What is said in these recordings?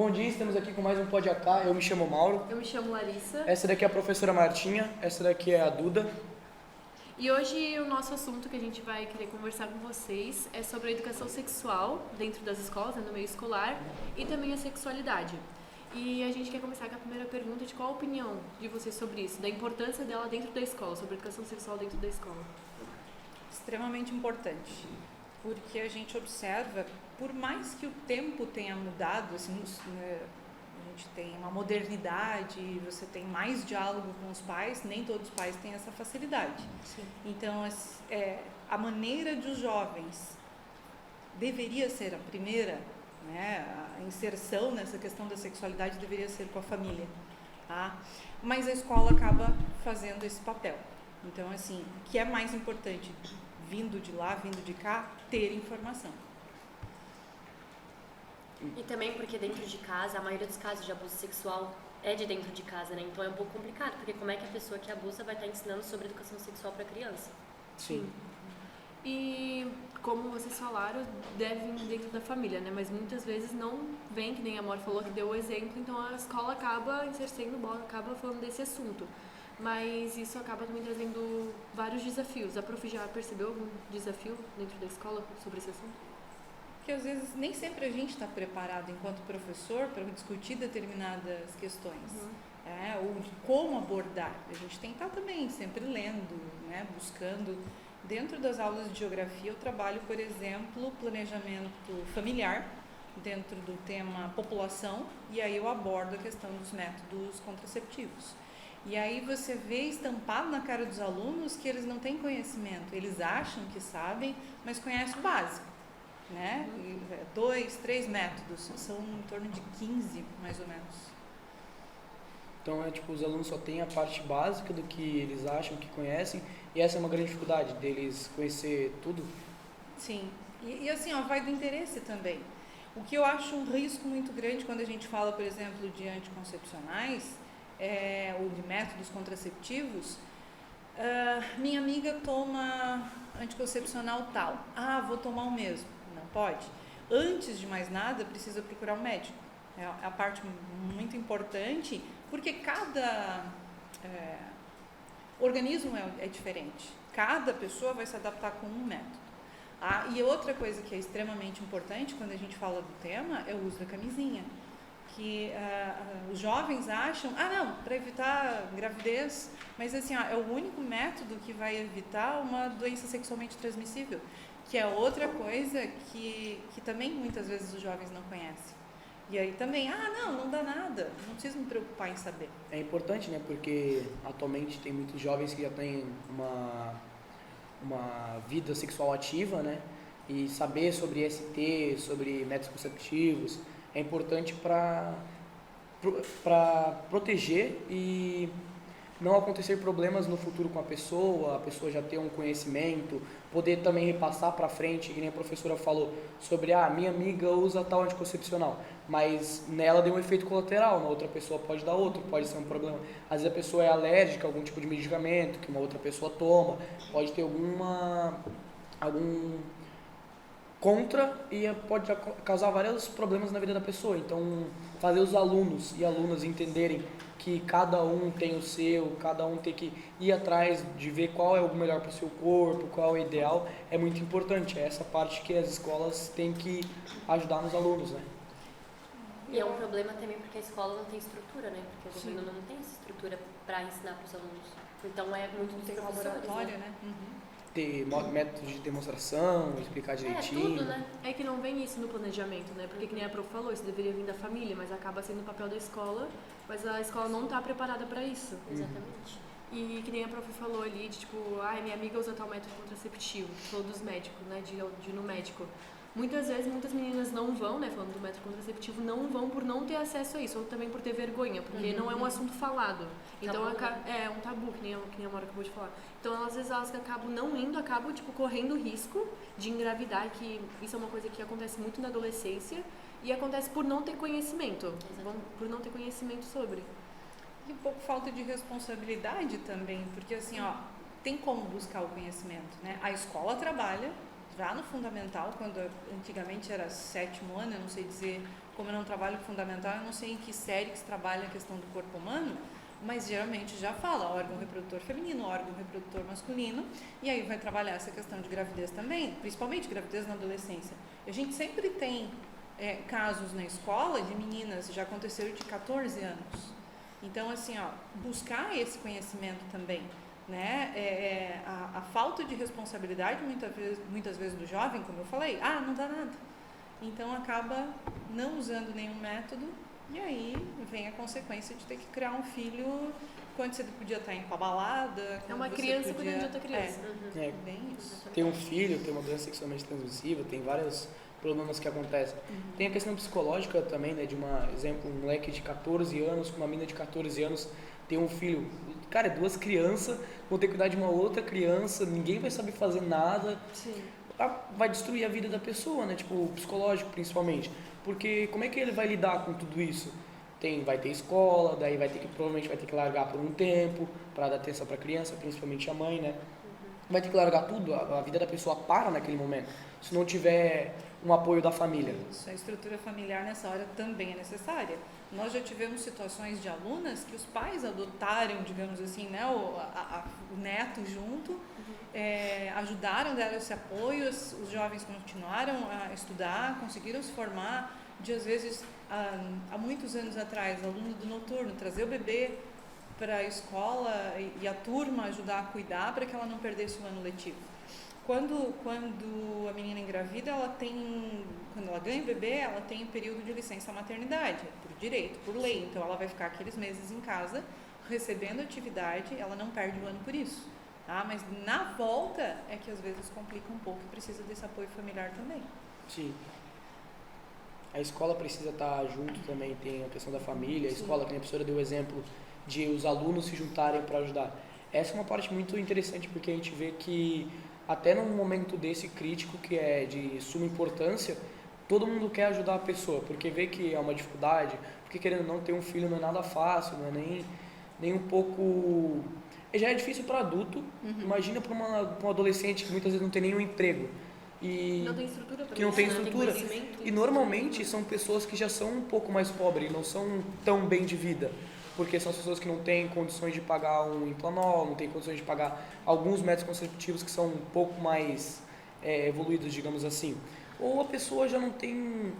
bom dia, estamos aqui com mais um Pode AK. Eu me chamo Mauro. Eu me chamo Larissa. Essa daqui é a professora Martinha, essa daqui é a Duda. E hoje o nosso assunto que a gente vai querer conversar com vocês é sobre a educação sexual dentro das escolas, no meio escolar, e também a sexualidade. E a gente quer começar com a primeira pergunta de qual a opinião de vocês sobre isso, da importância dela dentro da escola, sobre a educação sexual dentro da escola. Extremamente importante, porque a gente observa, por mais que o tempo tenha mudado, assim, a gente tem uma modernidade, você tem mais diálogo com os pais, nem todos os pais têm essa facilidade. Sim. Então, a maneira de os jovens deveria ser a primeira, né, a inserção nessa questão da sexualidade deveria ser com a família, tá? Mas a escola acaba fazendo esse papel. Então, assim, o que é mais importante, vindo de lá, vindo de cá, ter informação. E também porque dentro de casa, a maioria dos casos de abuso sexual é de dentro de casa, né? Então é um pouco complicado, porque como é que a pessoa que abusa vai estar ensinando sobre educação sexual para criança? Sim. E como vocês falaram, deve vir dentro da família, né? Mas muitas vezes não vem, que nem a Amor falou que deu o exemplo, então a escola acaba insercendo bola, acaba falando desse assunto. Mas isso acaba também trazendo vários desafios. A prof já percebeu algum desafio dentro da escola sobre esse assunto? Porque às vezes nem sempre a gente está preparado enquanto professor para discutir determinadas questões, ou de como abordar. A gente tem que estar também sempre lendo, né, buscando. Dentro das aulas de geografia eu trabalho, por exemplo, planejamento familiar, dentro do tema população, e aí eu abordo a questão dos métodos contraceptivos. E aí você vê estampado na cara dos alunos que eles não têm conhecimento, eles acham que sabem, mas conhecem o básico, né? 2, 3 métodos, são em torno de 15, mais ou menos. Então, os alunos só têm a parte básica do que eles acham que conhecem, e essa é uma grande dificuldade deles conhecer tudo. Sim, e assim, vai do interesse também. O que eu acho um risco muito grande quando a gente fala, por exemplo, de anticoncepcionais, ou de métodos contraceptivos, minha amiga toma anticoncepcional tal, vou tomar o mesmo. Não pode. Antes de mais nada, precisa procurar um médico. É a parte muito importante, porque cada organismo é diferente. Cada pessoa vai se adaptar com um método. E outra coisa que é extremamente importante quando a gente fala do tema é o uso da camisinha. Que os jovens acham, não, para evitar gravidez, mas assim, é o único método que vai evitar uma doença sexualmente transmissível, que é outra coisa que também muitas vezes os jovens não conhecem. E aí também, não dá nada, não preciso me preocupar em saber. É importante, né, porque atualmente tem muitos jovens que já têm uma vida sexual ativa, né, e saber sobre ST, sobre métodos conceptivos, é importante para proteger e não acontecer problemas no futuro com a pessoa já ter um conhecimento, poder também repassar para frente, que nem a professora falou, sobre minha amiga usa tal anticoncepcional, mas nela deu um efeito colateral, na outra pessoa pode dar outro, pode ser um problema. Às vezes a pessoa é alérgica a algum tipo de medicamento que uma outra pessoa toma, pode ter algum contra e pode causar vários problemas na vida da pessoa. Então, fazer os alunos e alunas entenderem que cada um tem o seu, cada um tem que ir atrás de ver qual é o melhor para o seu corpo, qual é o ideal, é muito importante. É essa parte que as escolas têm que ajudar nos alunos, né? E é um problema também porque a escola não tem estrutura, né? Porque o governo não tem essa estrutura para ensinar para os alunos. Então é muito dos professores, laboratório, né? Ter métodos de demonstração, explicar direitinho. Tudo, né? É que não vem isso no planejamento, né? Porque que nem a prof falou, isso deveria vir da família, mas acaba sendo o papel da escola, mas a escola não está preparada para isso. Exatamente. E que nem a prof falou ali, de minha amiga usa tal método contraceptivo, falou dos médicos, né? De ir no médico. Muitas vezes, muitas meninas não vão, né, falando do método contraceptivo, não vão por não ter acesso a isso, ou também por ter vergonha, porque não é um assunto falado. Então, é um tabu, que nem a Mora acabou de falar. Então, às vezes, elas acabam não indo, acabam, correndo risco de engravidar, que isso é uma coisa que acontece muito na adolescência, e acontece por não ter conhecimento, por não ter conhecimento sobre. E um pouco falta de responsabilidade também, porque assim, tem como buscar o conhecimento, né? A escola trabalha já no fundamental, quando antigamente era 7º ano, eu não sei dizer, como eu não trabalho fundamental, eu não sei em que série que se trabalha a questão do corpo humano, mas geralmente já fala órgão reprodutor feminino, órgão reprodutor masculino, e aí vai trabalhar essa questão de gravidez também, principalmente gravidez na adolescência. A gente sempre tem casos na escola de meninas, já aconteceu de 14 anos. Então, assim, buscar esse conhecimento também, né? A falta de responsabilidade, muitas vezes do jovem, como eu falei, não dá nada. Então, acaba não usando nenhum método, e aí vem a consequência de ter que criar um filho quando você podia estar indo pra balada. É uma criança cuidando de outra criança. Bem isso. Tem um filho, tem uma doença sexualmente transmissível, tem vários problemas que acontecem. Tem a questão psicológica também, né, de um moleque de 14 anos com uma menina de 14 anos tem um filho. Cara, 2 crianças vão ter que cuidar de uma outra criança, ninguém vai saber fazer nada. Sim. Vai destruir a vida da pessoa, né, tipo, psicológico principalmente. Porque como é que ele vai lidar com tudo isso? Vai ter escola, daí provavelmente vai ter que largar por um tempo para dar atenção para a criança, principalmente a mãe, né? Vai ter que largar tudo, a vida da pessoa para naquele momento, se não tiver um apoio da família. Isso, a estrutura familiar nessa hora também é necessária. Nós já tivemos situações de alunas que os pais adotaram, digamos assim, né, o neto junto, ajudaram, deram esse apoio, os jovens continuaram a estudar, conseguiram se formar, às vezes, há muitos anos atrás, aluno do noturno, trazer o bebê para a escola e a turma ajudar a cuidar para que ela não perdesse o ano letivo. Quando a menina engravida, quando ela ganha o bebê, ela tem um período de licença maternidade, por direito, por lei. Então, ela vai ficar aqueles meses em casa, recebendo atividade, ela não perde o ano por isso. Tá? Mas na volta é que às vezes complica um pouco e precisa desse apoio familiar também. Sim. A escola precisa estar junto também, tem a questão da família, a escola, que a professora deu o exemplo de os alunos se juntarem para ajudar. Essa é uma parte muito interessante, porque a gente vê que até num momento desse crítico, que é de suma importância, todo mundo quer ajudar a pessoa, porque vê que é uma dificuldade, porque querendo ou não ter um filho não é nada fácil, não é nem um pouco... Já é difícil para adulto, imagina para um adolescente que muitas vezes não tem nenhum emprego. E não tem estrutura para que não tem isso, né? estrutura. Tem conhecimento. E normalmente são pessoas que já são um pouco mais pobres, não são tão bem de vida, porque são as pessoas que não têm condições de pagar um Implanol, não têm condições de pagar alguns métodos contraceptivos que são um pouco mais evoluídos, digamos assim. Ou a pessoa já não tem,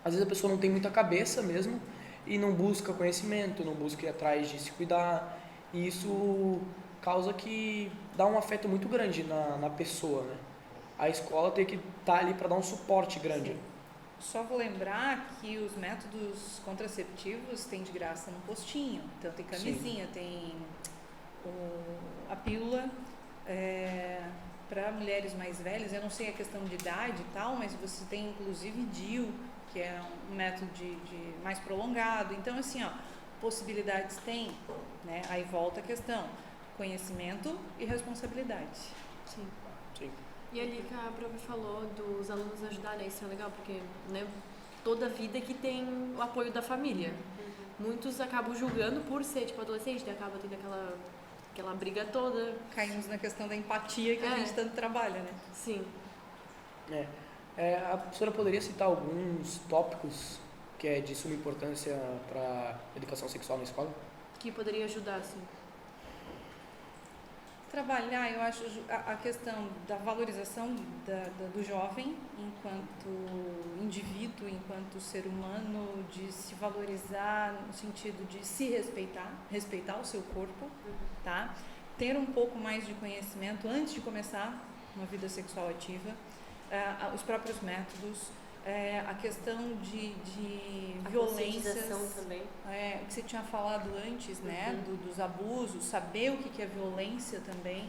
às vezes a pessoa não tem muita cabeça mesmo e não busca conhecimento, não busca ir atrás de se cuidar, e isso causa que dá um afeto muito grande na pessoa, né? A escola tem que estar ali para dar um suporte grande. Só vou lembrar que os métodos contraceptivos tem de graça no postinho. Então tem camisinha, tem a pílula para mulheres mais velhas. Eu não sei a questão de idade e tal, mas você tem inclusive DIU, que é um método de mais prolongado. Então, assim, possibilidades tem, né? Aí volta a questão, conhecimento e responsabilidade. Sim. Sim. E ali que a prof falou dos alunos ajudarem, isso é legal, porque, né, toda vida que tem o apoio da família. Muitos acabam julgando por ser, tipo, adolescente, né? Acaba tendo aquela briga toda. Caímos na questão da empatia que a gente tanto trabalha, né? Sim. A professora poderia citar alguns tópicos que é de suma importância para a educação sexual na escola? Que poderia ajudar, assim. Trabalhar, eu acho, a questão da valorização do jovem enquanto indivíduo, enquanto ser humano, de se valorizar no sentido de se respeitar o seu corpo, tá? Ter um pouco mais de conhecimento antes de começar uma vida sexual ativa, os próprios métodos, a questão de violências, também. Que você tinha falado antes, né, dos abusos, saber o que é violência também,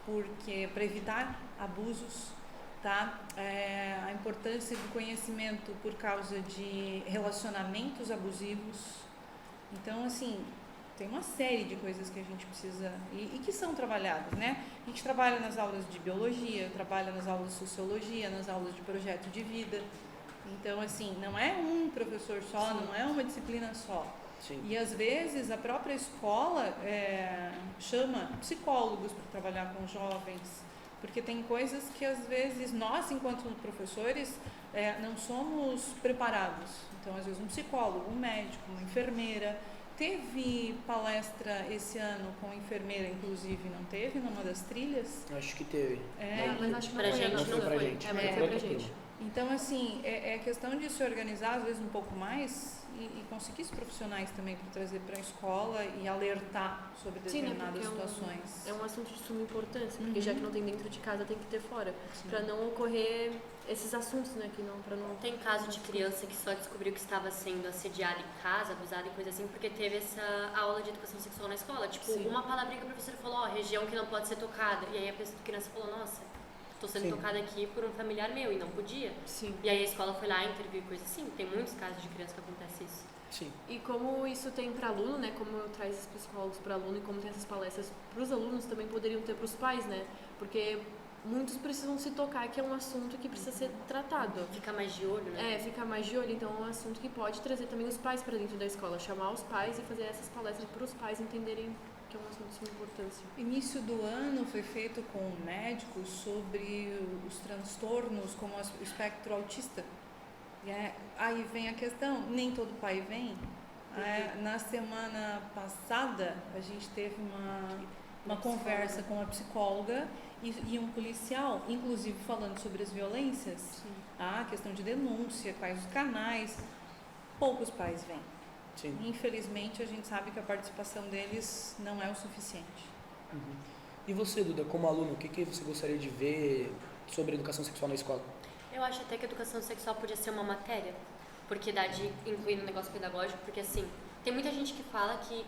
porque para evitar abusos, tá? A importância do conhecimento por causa de relacionamentos abusivos. Então, assim, tem uma série de coisas que a gente precisa e que são trabalhadas, né? A gente trabalha nas aulas de biologia, trabalha nas aulas de sociologia, nas aulas de projeto de vida. Então, assim, não é um professor só, Sim. não é uma disciplina só. Sim. E às vezes a própria escola chama psicólogos para trabalhar com jovens, Porque tem coisas que às vezes nós, enquanto professores, não somos preparados. Então, às vezes, um psicólogo, um médico, uma enfermeira. Teve palestra esse ano com enfermeira, inclusive, não teve, numa das trilhas? Acho que teve. Mas acho que não Pra foi, gente, não não foi pra gente. É, mas É. foi pra gente. Então, assim, é questão de se organizar, às vezes, um pouco mais e conseguir os profissionais também para trazer para a escola e alertar sobre Sim, né, determinadas porque situações. é um assunto de suma importância, porque já que não tem dentro de casa, tem que ter fora. Sim. Pra não ocorrer esses assuntos, né, que não, pra não... Tem caso de criança que só descobriu que estava sendo assediada em casa, abusada e coisa assim, porque teve essa aula de educação sexual na escola. Tipo, Sim. uma palavrinha que a professora falou, região que não pode ser tocada. E aí a criança falou, nossa, tô sendo Sim. tocada aqui por um familiar meu e não podia. Sim. E aí a escola foi lá, interviu e coisa assim. Tem muitos casos de criança que acontece isso. Sim. E como isso tem para aluno, né? Como eu traz esses psicólogos para aluno e como tem essas palestras para os alunos, também poderiam ter para os pais, né? Porque muitos precisam se tocar que é um assunto que precisa ser tratado. Fica mais de olho, né? Ficar mais de olho, então é um assunto que pode trazer também os pais para dentro da escola, chamar os pais e fazer essas palestras para os pais entenderem que é um assunto de suma importância. Início do ano foi feito com médicos sobre os transtornos como o espectro autista. Aí vem a questão, nem todo pai vem. Na semana passada a gente teve uma conversa com uma psicóloga e um policial, inclusive falando sobre as violências, a questão de denúncia, quais os canais. Poucos pais vêm. Sim. Infelizmente a gente sabe que a participação deles não é o suficiente. Uhum. E você, Duda, como aluno, o que você gostaria de ver sobre educação sexual na escola? Eu acho até que a educação sexual podia ser uma matéria, porque dá de incluir no negócio pedagógico, porque assim, tem muita gente que fala que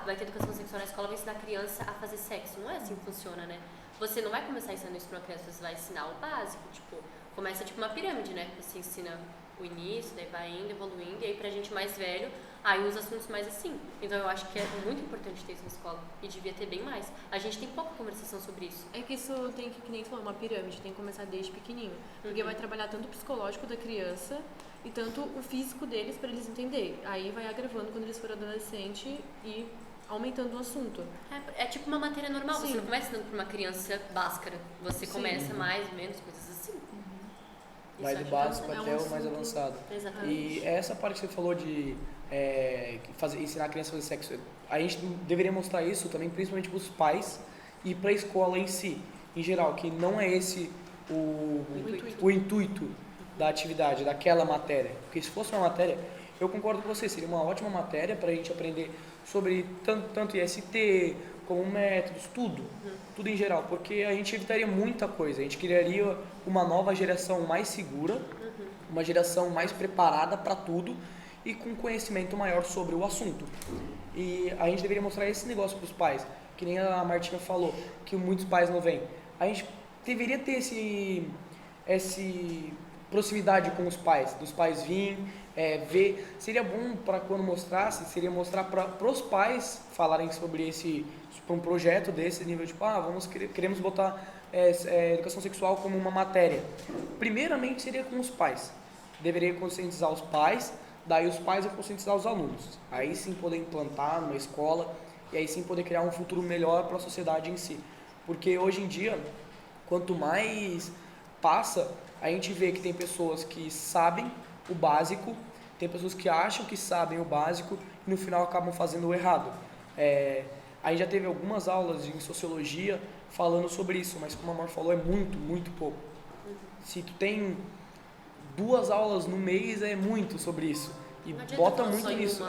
vai ter educação sexual na escola, vai ensinar a criança a fazer sexo. Não é assim que funciona, né? Você não vai começar ensinando isso pra uma criança, você vai ensinar o básico, tipo, começa tipo uma pirâmide, né? Você ensina o início, daí vai indo, evoluindo, e aí pra gente mais velho, aí os assuntos mais assim. Então eu acho que é muito importante ter isso na escola, e devia ter bem mais. A gente tem pouca conversação sobre isso. É que isso tem que nem tu falou, uma pirâmide, tem que começar desde pequenininho. Porque vai trabalhar tanto o psicológico da criança e tanto o físico deles para eles entenderem. Aí vai agravando quando eles forem adolescente e aumentando o assunto. É tipo uma matéria normal, Sim. você não começa ensinando pra uma criança báscara. Você começa mais, menos, coisas assim. Vai do básico até o mais avançado. Exatamente. E essa parte que você falou de ensinar a criança a fazer sexo, a gente deveria mostrar isso também, principalmente para os pais e para a escola em si, em geral, que não é esse o intuito da atividade, daquela matéria. Porque se fosse uma matéria, eu concordo com você, seria uma ótima matéria para a gente aprender sobre tanto IST, como métodos, tudo em geral, porque a gente evitaria muita coisa, a gente criaria uma nova geração mais segura, uma geração mais preparada para tudo e com conhecimento maior sobre o assunto. E a gente deveria mostrar esse negócio para os pais, que nem a Martina falou, que muitos pais não vêm. A gente deveria ter essa proximidade com os pais, dos pais virem, ver. Seria bom para quando mostrasse, seria mostrar para os pais falarem sobre um projeto desse nível, tipo, queremos botar educação sexual como uma matéria. Primeiramente seria com os pais. Deveria conscientizar os pais, daí os pais iam conscientizar os alunos. Aí sim poder implantar numa escola e aí sim poder criar um futuro melhor para a sociedade em si. Porque hoje em dia, quanto mais passa, a gente vê que tem pessoas que sabem o básico, tem pessoas que acham que sabem o básico e no final acabam fazendo o errado. A gente já teve algumas aulas em sociologia falando sobre isso, mas como a Amor falou, é muito, muito pouco. Se tu tem 2 aulas no mês, é muito sobre isso. E bota muito nisso.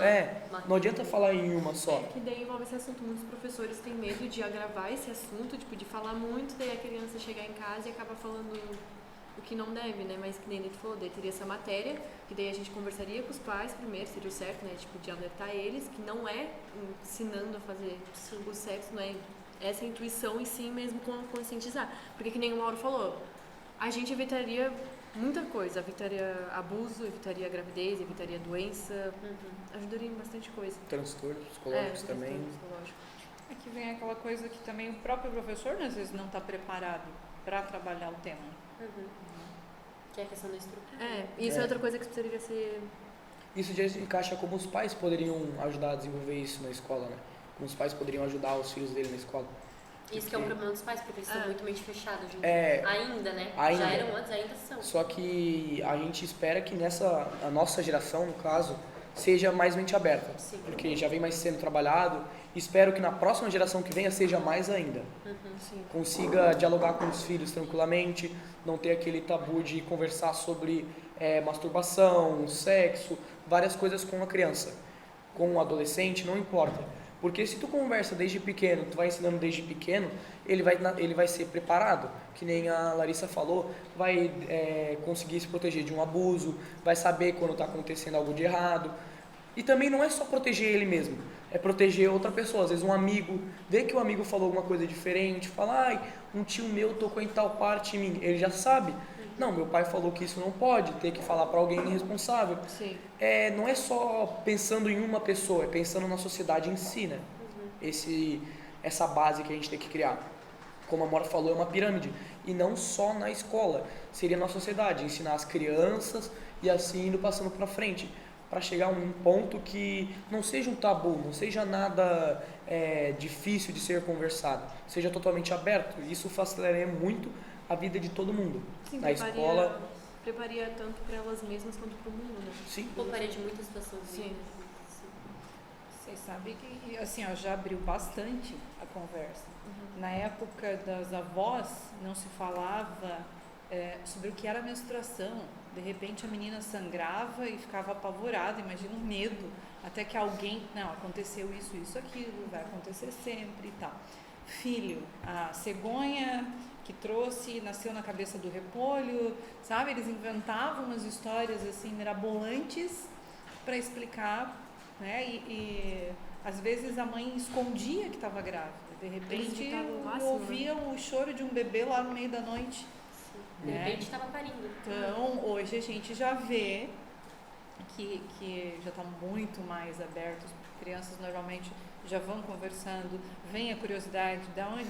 Não adianta falar em uma só. Que daí envolve esse assunto. Muitos professores têm medo de agravar esse assunto, tipo, de falar muito, daí a criança chegar em casa e acaba falando o que não deve, né? Mas que nem ele falou, daí teria essa matéria, que daí a gente conversaria com os pais primeiro, seria o certo, né? Tipo, de alertar eles, que não é ensinando a fazer o sexo, não é essa intuição e sim mesmo conscientizar. Porque que nem o Mauro falou, a gente evitaria muita coisa, evitaria abuso, evitaria gravidez, evitaria doença, ajudaria em bastante coisa. Transtornos psicológicos também. Transtorno psicológico. Aqui vem aquela coisa que também o próprio professor, às vezes, não está preparado para trabalhar o tema. Que é a questão da estrutura. Isso é outra coisa que precisaria ser... Isso já encaixa como os pais poderiam ajudar a desenvolver isso na escola, né? Como os pais poderiam ajudar os filhos dele na escola. Isso que é um problema dos pais, porque eles são muito mente fechados hoje em dia. É, Ainda, né? ainda. Já eram antes, ainda são. Só que a gente espera que a nossa geração, no caso, seja mais mente aberta. Sim. Porque já vem mais sendo trabalhado. Espero que na próxima geração que venha seja mais ainda. Sim. Consiga dialogar com os filhos tranquilamente, não ter aquele tabu de conversar sobre masturbação, sexo, várias coisas com a criança. Com o adolescente, não importa. Porque se tu conversa desde pequeno, tu vai ensinando desde pequeno, ele vai ser preparado, que nem a Larissa falou, vai conseguir se proteger de um abuso, vai saber quando está acontecendo algo de errado. E também não é só proteger ele mesmo, é proteger outra pessoa. Às vezes um amigo, vê que o amigo falou alguma coisa diferente, fala, ai, um tio meu tocou em tal parte em mim, ele já sabe. Não, meu pai falou que isso não pode, ter que falar para alguém responsável. Sim. Não é só pensando em uma pessoa, é pensando na sociedade em si, né? Essa base que a gente tem que criar. Como a Mora falou, é uma pirâmide. E não só na escola, seria na sociedade, ensinar as crianças e assim indo passando para frente. Para chegar a um ponto que não seja um tabu, não seja nada difícil de ser conversado, seja totalmente aberto. Isso facilitaria muito a vida de todo mundo. Sim, na escola. Prepararia tanto para elas mesmas quanto para o mundo, né? Sim. Pouparia de muitas situações. Sim. Vocês sabem que, assim, já abriu bastante a conversa. Na época das avós, não se falava sobre o que era menstruação. De repente a menina sangrava e ficava apavorada, imagina o medo, até que alguém, não, aconteceu isso, aquilo, vai acontecer sempre e tal. Filho, a cegonha que trouxe, nasceu na cabeça do repolho, sabe? Eles inventavam umas histórias assim mirabolantes para explicar, né? E às vezes a mãe escondia que estava grávida. De repente ouvia o choro de um bebê lá no meio da noite. De repente estava parindo. Então, hoje a gente já vê que já está muito mais aberto. As crianças normalmente já vão conversando, vem a curiosidade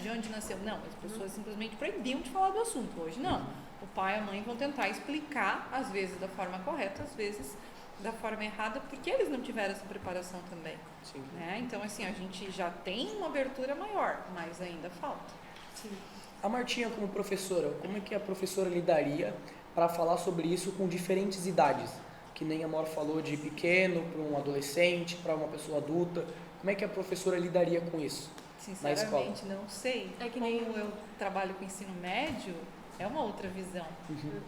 de onde nasceu. Não, as pessoas simplesmente proibiam de falar do assunto. Hoje não. O pai e a mãe vão tentar explicar, às vezes da forma correta, às vezes da forma errada, porque eles não tiveram essa preparação também. Sim. Né? Então, assim, a gente já tem uma abertura maior, mas ainda falta. Sim. A Martinha, como professora, como é que a professora lidaria para falar sobre isso com diferentes idades? Que nem a Mora falou, de pequeno para um adolescente, para uma pessoa adulta. Como é que a professora lidaria com isso na escola? Sinceramente, não sei. É que Como nem eu trabalho com ensino médio, é uma outra visão.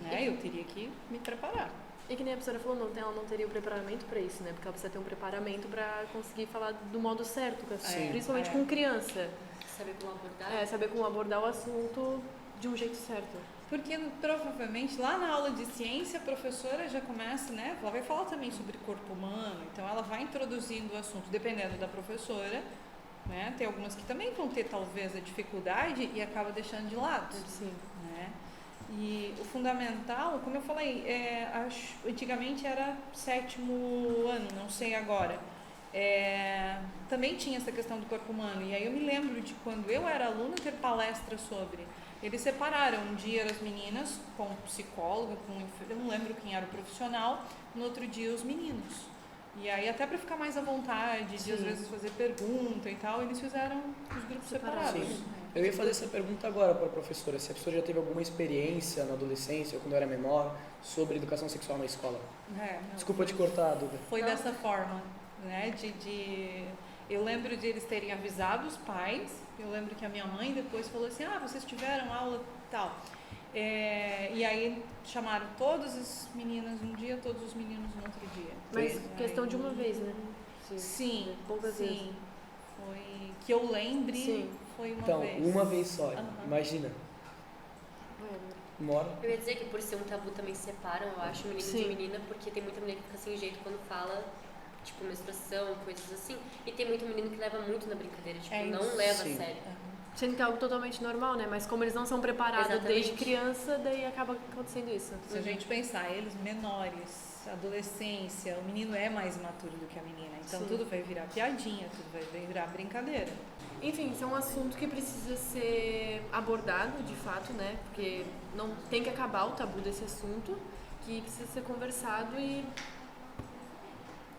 Né? Eu teria que me preparar. E que nem a professora falou, ela não teria o preparamento para isso, né? Porque ela precisa ter um preparamento para conseguir falar do modo certo, principalmente com criança. Saber como abordar. Saber como abordar o assunto de um jeito certo. Porque provavelmente lá na aula de ciência a professora já começa, né? Ela vai falar também sobre corpo humano, então ela vai introduzindo o assunto, dependendo da professora, né? Tem algumas que também vão ter talvez a dificuldade e acaba deixando de lado. Sim. Né? E o fundamental, como eu falei, antigamente era 7º ano, não sei agora. Também tinha essa questão do corpo humano. E aí eu me lembro de quando eu era aluna ter palestra sobre. Eles separaram, um dia as meninas com o psicólogo, eu não lembro quem era o profissional, no outro dia os meninos. E aí até para ficar mais à vontade, de às vezes fazer pergunta e tal, eles fizeram os grupos separados. Sim. Eu ia fazer essa pergunta agora para a professora, se a professora já teve alguma experiência na adolescência ou quando era menor sobre educação sexual na escola. Desculpa te cortar, Duda. Foi dessa forma, né? Eu lembro de eles terem avisado os pais, eu lembro que a minha mãe depois falou assim, vocês tiveram aula tal. E aí chamaram todas as meninas um dia, todos os meninos no outro dia. Mas questão de uma vez, né? Sim, poucas vezes. Foi que eu lembre, foi uma vez. Então, uma vez só, imagina. Mora. Eu ia dizer que por ser um tabu também separam, eu acho, menino de menina, porque tem muita menina que fica sem jeito quando fala, tipo, menstruação, coisas assim. E tem muito menino que leva muito na brincadeira, tipo, não leva a sério. Sendo que é algo totalmente normal, né? Mas como eles não são preparados desde criança, daí acaba acontecendo isso. Se a gente pensar, eles menores, adolescência, o menino é mais imaturo do que a menina. Então tudo vai virar piadinha, tudo vai virar brincadeira. Enfim, isso é um assunto que precisa ser abordado, de fato, né? Porque não tem que acabar o tabu desse assunto, que precisa ser conversado e...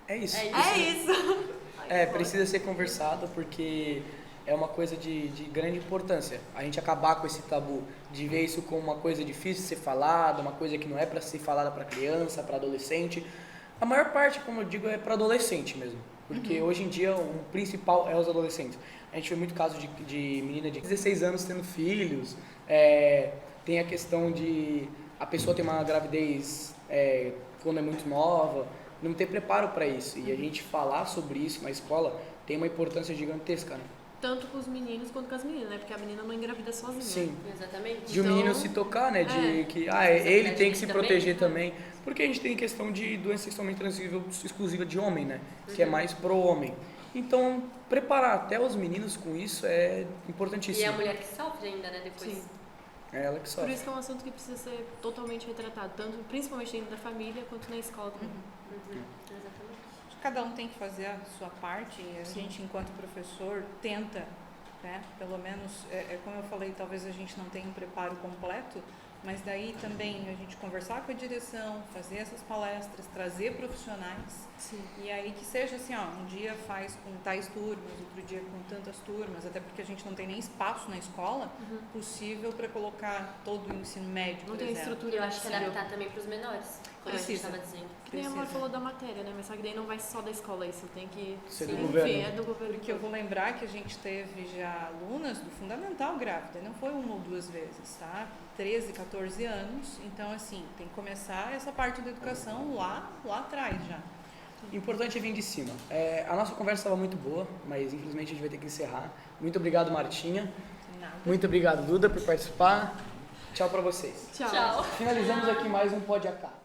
É isso. É isso! Precisa ser conversado porque é uma coisa de grande importância. A gente acabar com esse tabu, de ver isso como uma coisa difícil de ser falada, uma coisa que não é para ser falada para criança, para adolescente. A maior parte, como eu digo, é para adolescente mesmo. Porque hoje em dia o principal é os adolescentes. A gente vê muito caso de menina de 16 anos tendo filhos, tem a questão de a pessoa ter uma gravidez quando é muito nova, não ter preparo para isso. E a gente falar sobre isso na escola tem uma importância gigantesca, né? Tanto com os meninos quanto com as meninas, né? Porque a menina não engravida sozinha. Sim. Exatamente. De o menino se tocar, né? De que ele tem que se proteger também. Porque a gente tem questão de doença sexualmente transmissível exclusiva de homem, né? Que é mais pro homem. Então, preparar até os meninos com isso é importantíssimo. E é a mulher que sofre ainda, né? Depois. Sim. É ela que Por sofre. isso que é um assunto que precisa ser totalmente retratado, tanto principalmente dentro da família quanto na escola também. Exatamente. Cada um tem que fazer a sua parte e a gente, enquanto professor, tenta, né? Pelo menos, como eu falei, talvez a gente não tenha um preparo completo, mas daí também a gente conversar com a direção, fazer essas palestras, trazer profissionais. Sim. E aí que seja assim, um dia faz com tais turmas, outro dia com tantas turmas, até porque a gente não tem nem espaço na escola possível para colocar todo o ensino médio, Não por tem exemplo. estrutura E eu acho que possível. adaptar também para os menores, como a gente Precisa. estava dizendo. Que nem a Amor Precisa. falou da matéria, né? Mas só que daí não vai só da escola isso, tem que... Ser do Enfim, governo. é do governo. Porque eu vou lembrar que a gente teve já alunas do fundamental grávida, não foi uma ou duas vezes, tá? 13, 14 anos, então assim, tem que começar essa parte da educação lá atrás já. Importante é vir de cima. A nossa conversa estava muito boa, mas infelizmente a gente vai ter que encerrar. Muito obrigado, Martinha. Sem nada. Muito obrigado, Duda, por participar. Tchau para vocês. Tchau. Tchau. Finalizamos aqui mais um Pode Acá.